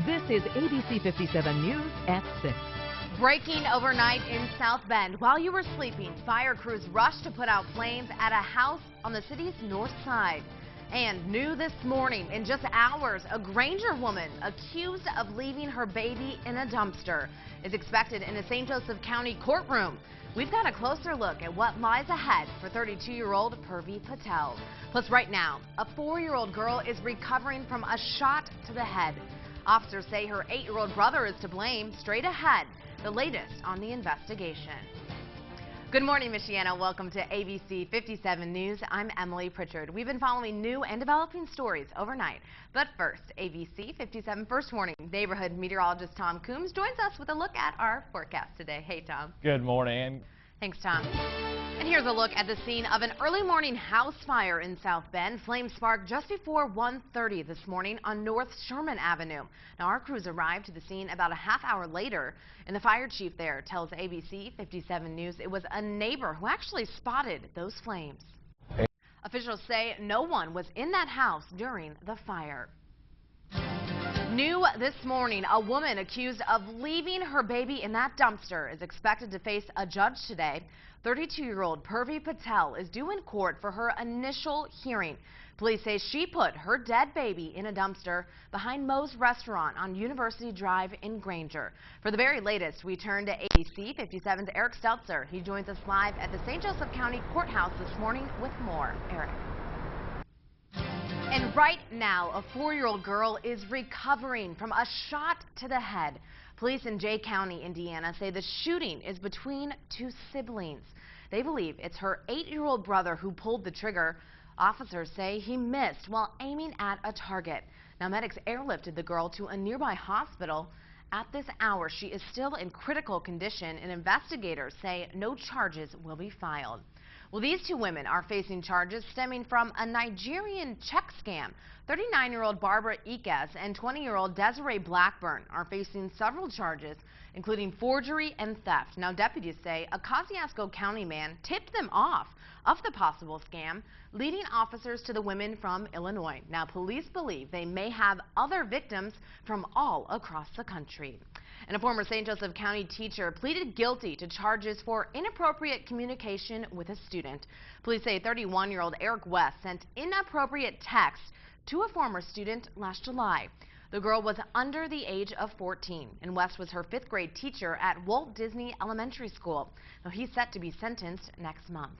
This is ABC 57 News at 6. Breaking overnight in South Bend. While you were sleeping, fire crews rushed to put out flames at a house on the city's north side. And new this morning, in just hours, a Granger woman accused of leaving her baby in a dumpster is expected in a St. Joseph County courtroom. We've got a closer look at what lies ahead for 32-year-old Purvi Patel. Plus, right now, a 4-year-old girl is recovering from a shot to the head. Officers say her 8-year-old brother is to blame. Straight ahead, the latest on the investigation. Good morning, Michiana. Welcome to ABC 57 News. I'm Emily Pritchard. We've been following new and developing stories overnight. But first, ABC 57 First Warning neighborhood meteorologist Tom Coombs joins us with a look at our forecast today. Hey, Tom. Good morning. Thanks, Tom. And here's a look at the scene of an early morning house fire in South Bend. Flames sparked just before 1:30 this morning on North Sherman Avenue. Now, our crews arrived to the scene about a half hour later, and the fire chief there tells ABC 57 News it was a neighbor who actually spotted those flames. Officials say no one was in that house during the fire. New this morning, a woman accused of leaving her baby in that dumpster is expected to face a judge today. 32-year-old Purvi Patel is due in court for her initial hearing. Police say she put her dead baby in a dumpster behind Moe's Restaurant on University Drive in Granger. For the very latest, we turn to ABC 57's Eric Steltzer. He joins us live at the St. Joseph County Courthouse this morning with more. Eric. And right now, a 4-year-old girl is recovering from a shot to the head. Police in Jay County, Indiana, say the shooting is between two siblings. They believe it's her 8-year-old brother who pulled the trigger. Officers say he missed while aiming at a target. Now, medics airlifted the girl to a nearby hospital. At this hour, she is still in critical condition, and investigators say no charges will be filed. Well, these two women are facing charges stemming from a Nigerian check scam. 39-year-old Barbara Ikes and 20-year-old Desiree Blackburn are facing several charges, including forgery and theft. Now, deputies say a Kosciuszko County man tipped them off of the possible scam, leading officers to the women from Illinois. Now, police believe they may have other victims from all across the country. And a former St. Joseph County teacher pleaded guilty to charges for inappropriate communication with a student. Police say 31-year-old Eric West sent inappropriate text to a former student last July. The girl was under the age of 14, and West was her 5th grade teacher at Walt Disney Elementary School. Now, he's set to be sentenced next month.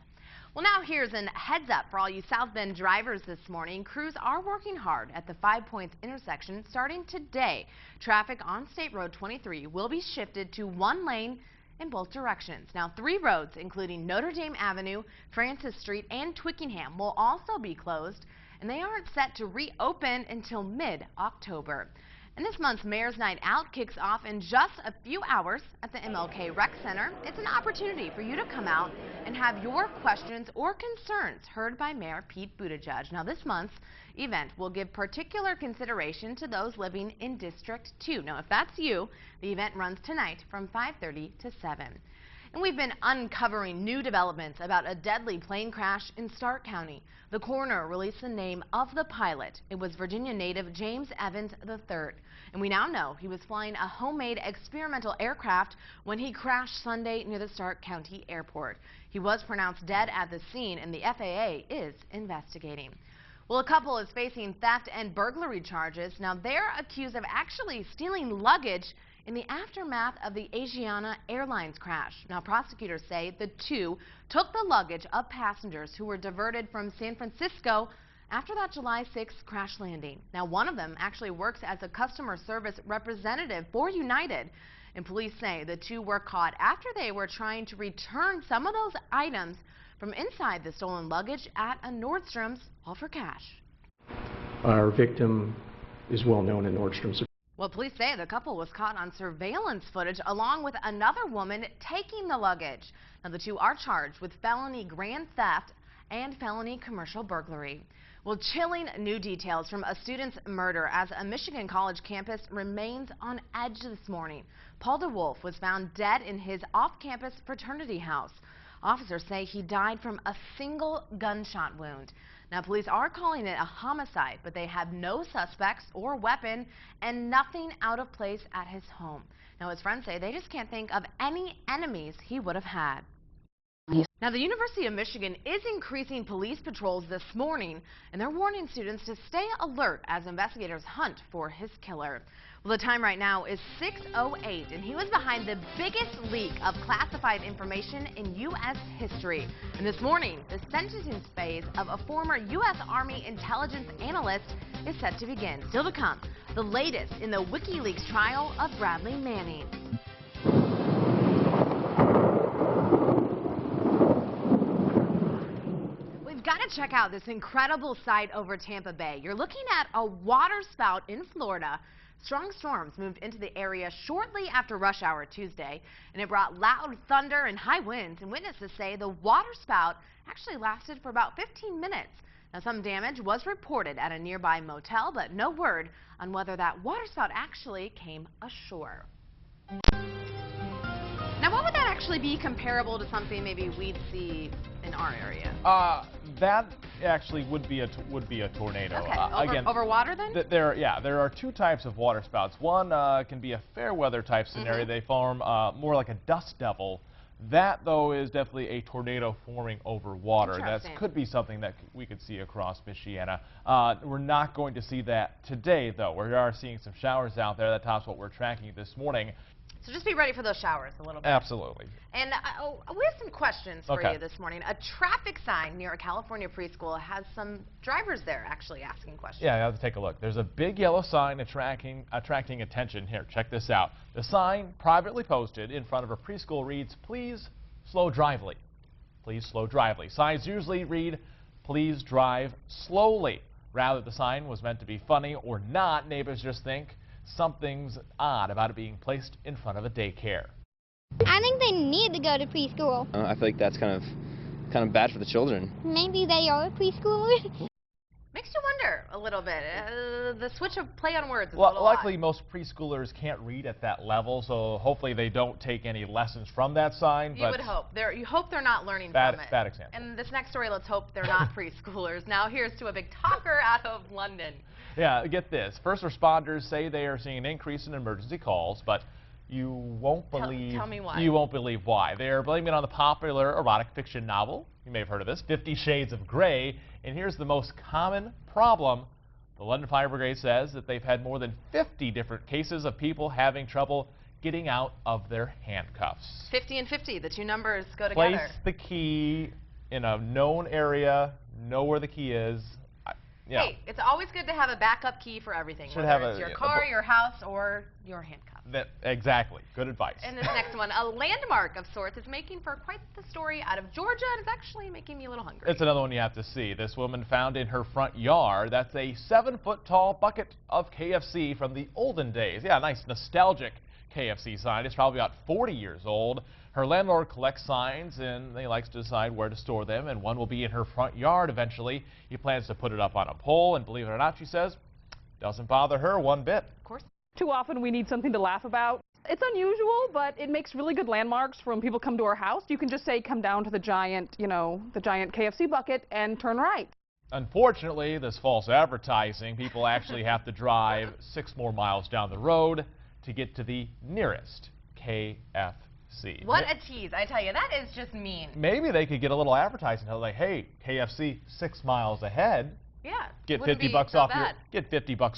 Well, now here's a heads up for all you South Bend drivers this morning. Crews are working hard at the 5 Points intersection starting today. Traffic on State Road 23 will be shifted to one lane in both directions. Now, 3 roads, including Notre Dame Avenue, Francis Street, and Twickenham, will also be closed, and they aren't set to reopen until mid-October. And this month's Mayor's Night Out kicks off in just a few hours at the MLK Rec Center. It's an opportunity for you to come out and have your questions or concerns heard by Mayor Pete Buttigieg. Now, this month's event will give particular consideration to those living in District 2. Now, if that's you, the event runs tonight from 5:30 to 7. And we've been uncovering new developments about a deadly plane crash in Stark County. The coroner released the name of the pilot. It was Virginia native James Evans III. And we now know he was flying a homemade experimental aircraft when he crashed Sunday near the Stark County Airport. He was pronounced dead at the scene, and the FAA is investigating. Well, a couple is facing theft and burglary charges. Now, they're accused of actually stealing luggage in the aftermath of the Asiana Airlines crash. Now, prosecutors say the two took the luggage of passengers who were diverted from San Francisco after that July 6th crash landing. Now, one of them actually works as a customer service representative for United, and police say the two were caught after they were trying to return some of those items from inside the stolen luggage at a Nordstrom's, all for cash. Our victim is well known in Nordstrom's. Well, police say the couple was caught on surveillance footage along with another woman taking the luggage. Now, the two are charged with felony grand theft and felony commercial burglary. Well, chilling new details from a student's murder as a Michigan college campus remains on edge this morning. Paul DeWolf was found dead in his off-campus fraternity house. Officers say he died from a single gunshot wound. Now, police are calling it a homicide, but they have no suspects or weapon and nothing out of place at his home. Now, his friends say they just can't think of any enemies he would have had. Now, the University of Michigan is increasing police patrols this morning, and they're warning students to stay alert as investigators hunt for his killer. Well, the time right now is 6:08, and he was behind the biggest leak of classified information in U.S. history. And this morning, the sentencing phase of a former U.S. Army intelligence analyst is set to begin. Still to come, the latest in the WikiLeaks trial of Bradley Manning. Got to check out this incredible sight over Tampa Bay. You're looking at a water spout in Florida. Strong storms moved into the area shortly after rush hour Tuesday, and it brought loud thunder and high winds, and witnesses say the water spout actually lasted for about 15 minutes. Now, some damage was reported at a nearby motel, but no word on whether that water spout actually came ashore. Now, what would that actually be comparable to something maybe we'd see in our area? That actually would be a tornado. Okay, over water then? There are two types of water spouts. One can be a fair weather type scenario. They form more like a dust devil. That, though, is definitely a tornado forming over water. That could be something that we could see across Michiana. We're not going to see that today, though. We are seeing some showers out there. That tops what we're tracking this morning. So just be ready for those showers a little bit. Absolutely. And we have some questions for you this morning. A traffic sign near a California preschool has some drivers there actually asking questions. Yeah, you have to take a look. There's a big yellow sign attracting attention. Here, check this out. The sign, privately posted in front of a preschool, reads, "Please slow drively." Please slow drively. Signs usually read, "Please drive slowly." Rather, the sign was meant to be funny or not. Neighbors just think something's odd about it being placed in front of a daycare. I think they need to go to preschool. I feel like that's kind of bad for the children. Maybe they are preschoolers. Makes you wonder a little bit. The switch of play on words is a Well, little luckily odd. most preschoolers can't read at that level, so hopefully they don't take any lessons from that sign. You would hope. You hope they're not learning from it. Bad example. And this next story, let's hope they're not preschoolers. Now here's to a big talker out of London. Yeah, get this. First responders say they are seeing an increase in emergency calls, but you won't believe. Tell me why. You won't believe why. They are blaming it on the popular erotic fiction novel. You may have heard of this, 50 Shades of Grey. And here's the most common problem. The London Fire Brigade says that they've had more than 50 different cases of people having trouble getting out of their handcuffs. 50 and 50, the two numbers go Place together. the key in a known area, know where the key is. Yeah. Hey, it's always good to have a backup key for everything, whether it's your car, your house, or your handcuffs. Exactly. Good advice. And this next one, a landmark of sorts, is making for quite the story out of Georgia, and it's actually making me a little hungry. It's another one you have to see. This woman found in her front yard, that's a 7-foot-tall bucket of KFC from the olden days. Yeah, nice nostalgic KFC sign. It's probably about 40 years old. Her landlord collects signs, and he likes to decide where to store them, and one will be in her front yard eventually. He plans to put it up on a pole, and believe it or not, she says, doesn't bother her one bit. Of course. Too often we need something to laugh about. It's unusual, but it makes really good landmarks for when people come to our house. You can just say, come down to the giant, the giant KFC bucket and turn right. Unfortunately, this false advertising, people actually have to drive 6 more miles down the road to get to the nearest KFC. What a tease, I tell you, that is just mean. Maybe they could get a little advertising, like, hey, KFC 6 miles ahead. Yeah. Get 50 bucks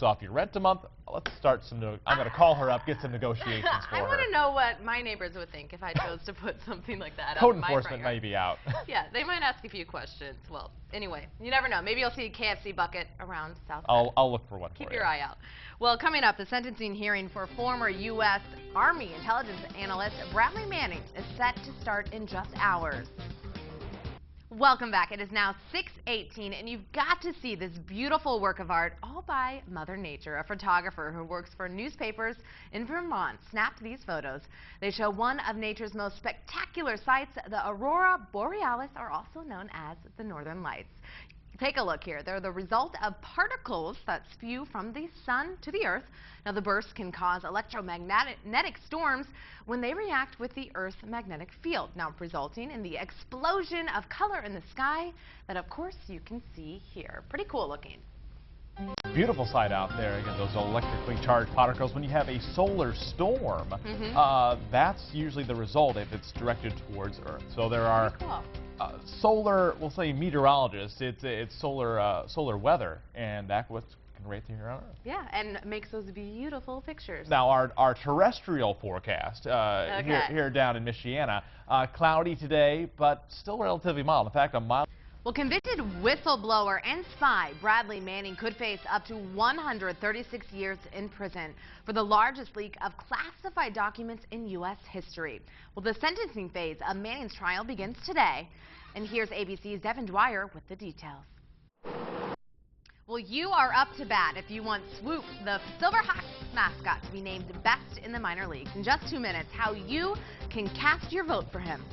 off your rent a month. Let's start some. I'm going to call her up, get some negotiations for her. I want to know what my neighbors would think if I chose to put something like that Code out in my enforcement front may be out. Yeah, they might ask a few questions. Well, anyway, you never know. Maybe you'll see a KFC bucket around South Bend. I'll look for one. Keep your eye out. Well, coming up, the sentencing hearing for former U.S. Army intelligence analyst Bradley Manning is set to start in just hours. Welcome back. It is now 6:18, and you've got to see this beautiful work of art all by Mother Nature. A photographer who works for newspapers in Vermont snapped these photos. They show one of nature's most spectacular sights, the Aurora Borealis, are also known as the Northern Lights. Take a look here. They're the result of particles that spew from the sun to the earth. Now, the bursts can cause electromagnetic storms when they react with the Earth's magnetic field, now resulting in the explosion of color in the sky that, of course, you can see here. Pretty cool looking. Beautiful sight out there. Again, those electrically charged particles. When you have a solar storm, that's usually the result if it's directed towards Earth. So there are solar, we'll say meteorologists. It's solar weather, and that's what's right here on Earth. Yeah, and makes those beautiful pictures. Now, our terrestrial forecast here down in Michiana, cloudy today, but still relatively mild. In fact, a mild. Well, convicted whistleblower and spy Bradley Manning could face up to 136 years in prison for the largest leak of classified documents in U.S. history. Well, the sentencing phase of Manning's trial begins today. And here's ABC's Devin Dwyer with the details. Well, you are up to bat if you want Swoop, the Silverhawks mascot, to be named best in the minor leagues. In just 2 minutes, how you can cast your vote for him.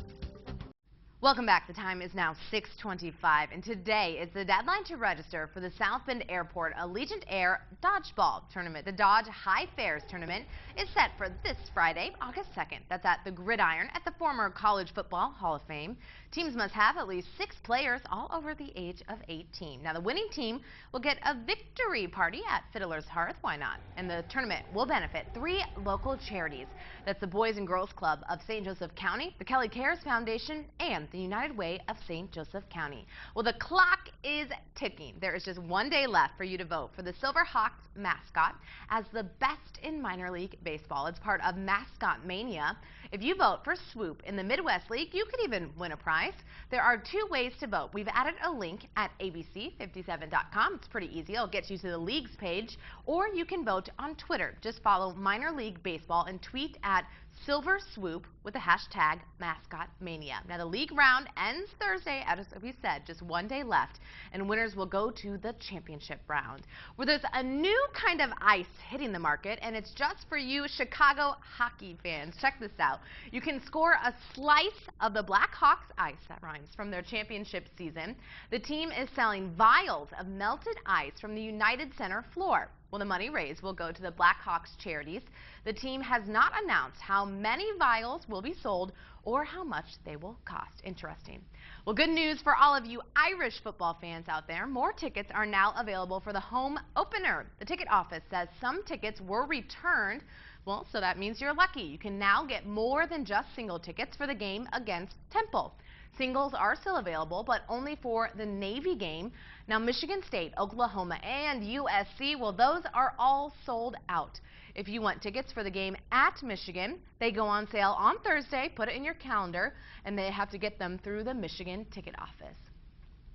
Welcome back. The time is now 6:25, and today is the deadline to register for the South Bend Airport Allegiant Air Dodgeball Tournament. The Dodge High Fares Tournament is set for this Friday, August 2nd. That's at the Gridiron at the former College Football Hall of Fame. Teams must have at least 6 players all over the age of 18. Now, the winning team will get a victory party at Fiddler's Hearth. Why not? And the tournament will benefit 3 local charities. That's the Boys and Girls Club of St. Joseph County, the Kelly Cares Foundation, and the United Way of St. Joseph County. Well, the clock is ticking. There is just 1 day left for you to vote for the Silverhawks mascot as the best in minor league baseball. It's part of Mascot Mania. If you vote for Swoop in the Midwest League, you could even win a prize. There are 2 ways to vote. We've added a link at abc57.com. It's pretty easy. It'll get you to the leagues page, or you can vote on Twitter. Just follow Minor League Baseball and tweet at Silver Swoop with the hashtag Mascot Mania. Now, the league round ends Thursday, as we said, just 1 day left, and winners will go to the championship round, where there's a new kind of ice hitting the market, and it's just for you Chicago hockey fans. Check this out. You can score a slice of the Blackhawks ice, that rhymes, from their championship season. The team is selling vials of melted ice from the United Center floor. Well, the money raised will go to the Blackhawks charities. The team has not announced how many vials will be sold or how much they will cost. Interesting. Well, good news for all of you Irish football fans out there. More tickets are now available for the home opener. The ticket office says some tickets were returned. Well, so that means you're lucky. You can now get more than just single tickets for the game against Temple. Singles are still available, but only for the Navy game. Now, Michigan State, Oklahoma, and USC, well, those are all sold out. If you want tickets for the game at Michigan, they go on sale on Thursday. Put it in your calendar, and they have to get them through the Michigan ticket office.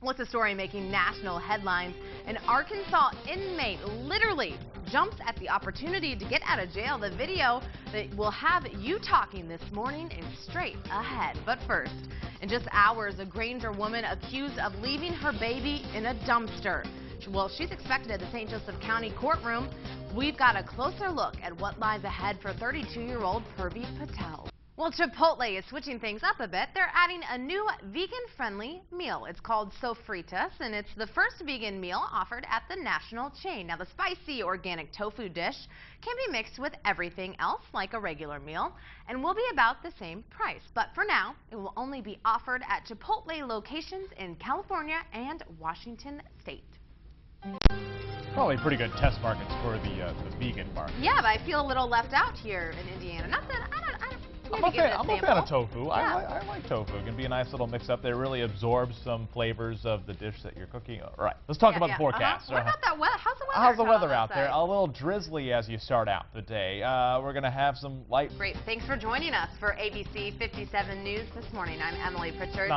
What's the story making national headlines? An Arkansas inmate literally jumps at the opportunity to get out of jail. The video that will have you talking this morning is straight ahead. But first, in just hours, a Granger woman accused of leaving her baby in a dumpster. Well, she's expected at the St. Joseph County courtroom. We've got a closer look at what lies ahead for 32-year-old Purvi Patel. Well, Chipotle is switching things up a bit. They're adding a new vegan-friendly meal. It's called Sofritas, and it's the first vegan meal offered at the national chain. Now, the spicy organic tofu dish can be mixed with everything else like a regular meal and will be about the same price. But for now, it will only be offered at Chipotle locations in California and Washington State. Probably pretty good test markets for the vegan market. Yeah, but I feel a little left out here in Indiana. Not that I'm a fan of tofu. Yeah. I like tofu. It can be a nice little mix-up there. Really absorbs some flavors of the dish that you're cooking. All right, let's talk about the forecast. What about that weather? How's the weather? How's the weather out there? A little drizzly as you start out the day. We're going to have some light. Great. Thanks for joining us for ABC 57 News this morning. I'm Emily Pritchard.